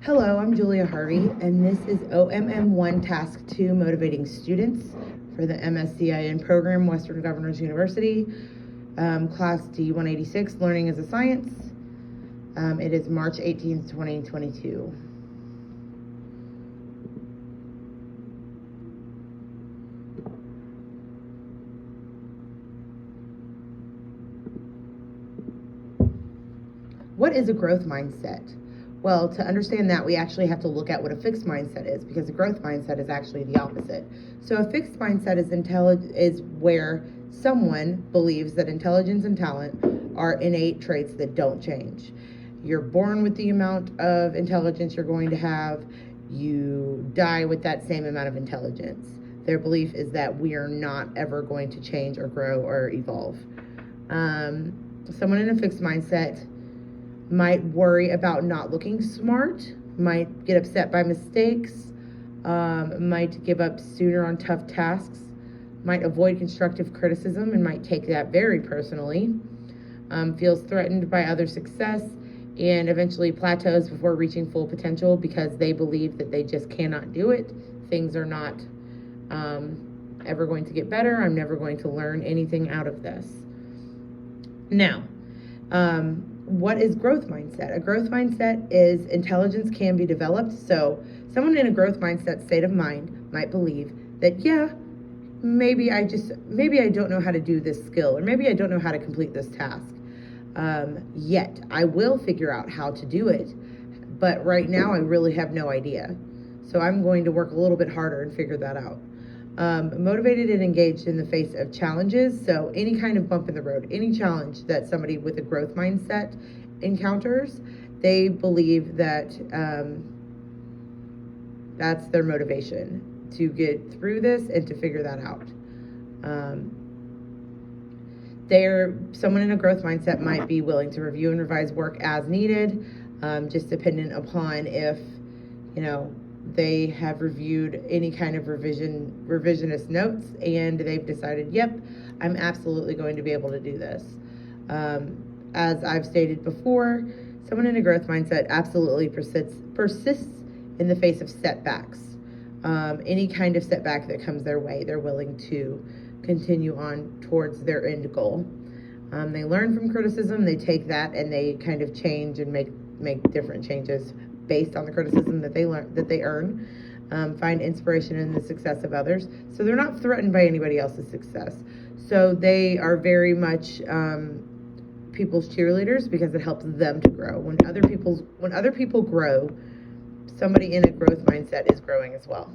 Hello, I'm Julia Harvey, and this is Omm1 Task 2, Motivating Students for the MSCIN program, Western Governors University, Class D186, Learning as a Science. It is March 18th, 2022. What is a growth mindset? Well, to understand that, we actually have to look at what a fixed mindset is, because a growth mindset is actually the opposite. So a fixed mindset is where someone believes that intelligence and talent are innate traits that don't change. You're born with the amount of intelligence you're going to have. You die with that same amount of intelligence. Their belief is that we are not ever going to change or grow or evolve. Someone in a fixed mindset might worry about not looking smart, might get upset by mistakes, might give up sooner on tough tasks, might avoid constructive criticism and might take that very personally, feels threatened by other success, and eventually plateaus before reaching full potential because they believe that they just cannot do it. Things are not ever going to get better. I'm never going to learn anything out of this. Now, what is growth mindset? A growth mindset is intelligence can be developed. So someone in a growth mindset state of mind might believe that, yeah, maybe I don't know how to do this skill, or maybe I don't know how to complete this task. Yet I will figure out how to do it. But right now I really have no idea. So I'm going to work a little bit harder and figure that out. Motivated and engaged in the face of challenges. So any kind of bump in the road, any challenge that somebody with a growth mindset encounters, they believe that that's their motivation to get through this and to figure that out. Someone in a growth mindset might be willing to review and revise work as needed, just dependent upon if, they have reviewed any kind of revisionist notes and they've decided, yep, I'm absolutely going to be able to do this. As I've stated before, someone in a growth mindset absolutely persists in the face of setbacks. Any kind of setback that comes their way, they're willing to continue on towards their end goal. They learn from criticism, they take that and they kind of change and make different changes based on the criticism that they earn, find inspiration in the success of others. So they're not threatened by anybody else's success. So they are very much people's cheerleaders because it helps them to grow. When other people grow, somebody in a growth mindset is growing as well.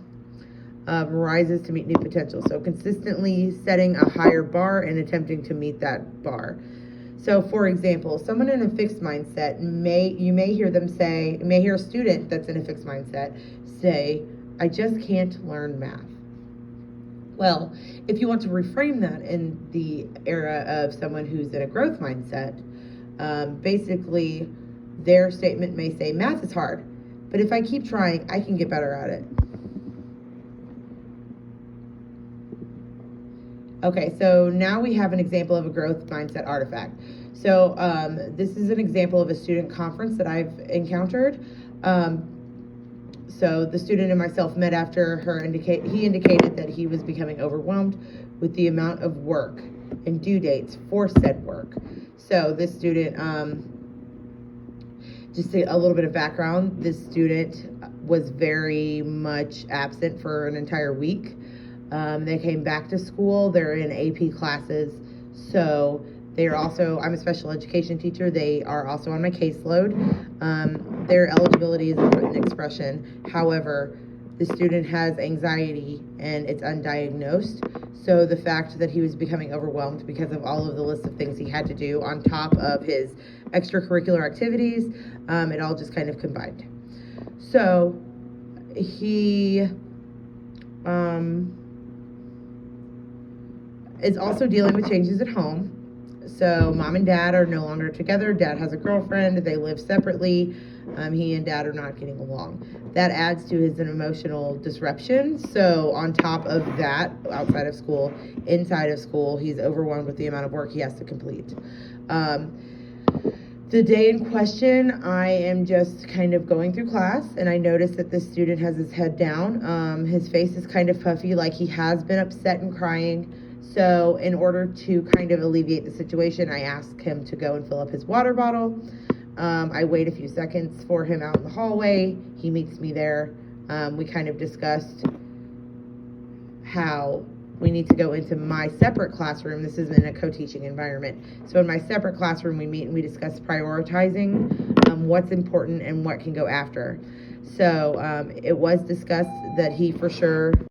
Rises to meet new potential. So consistently setting a higher bar and attempting to meet that bar. So, for example, someone in a fixed mindset you may hear a student that's in a fixed mindset say, I just can't learn math. Well, if you want to reframe that in the era of someone who's in a growth mindset, basically their statement may say, math is hard, but if I keep trying, I can get better at it. Okay, so now we have an example of a growth mindset artifact. So this is an example of a student conference that I've encountered. So the student and myself met after he indicated that he was becoming overwhelmed with the amount of work and due dates for said work. So this student, just a little bit of background, this student was very much absent for an entire week. They came back to school. They're in AP classes. So I'm a special education teacher. They are also on my caseload. Their eligibility is a written expression. However, the student has anxiety and it's undiagnosed. So the fact that he was becoming overwhelmed because of all of the list of things he had to do on top of his extracurricular activities, it all just kind of combined. So he is also dealing with changes at home. So mom and dad are no longer together. Dad has a girlfriend. They live separately. He and dad are not getting along. That adds to his emotional disruption. So on top of that, outside of school, inside of school, he's overwhelmed with the amount of work he has to complete. The day in question, I am just kind of going through class, and I notice that this student has his head down. His face is kind of puffy, like he has been upset and crying. So in order to kind of alleviate the situation, I ask him to go and fill up his water bottle. I wait a few seconds for him out in the hallway. He meets me there. We kind of discussed how we need to go into my separate classroom. This isn't a co-teaching environment. So in my separate classroom, we meet and we discuss prioritizing what's important and what can go after. So it was discussed that he for sure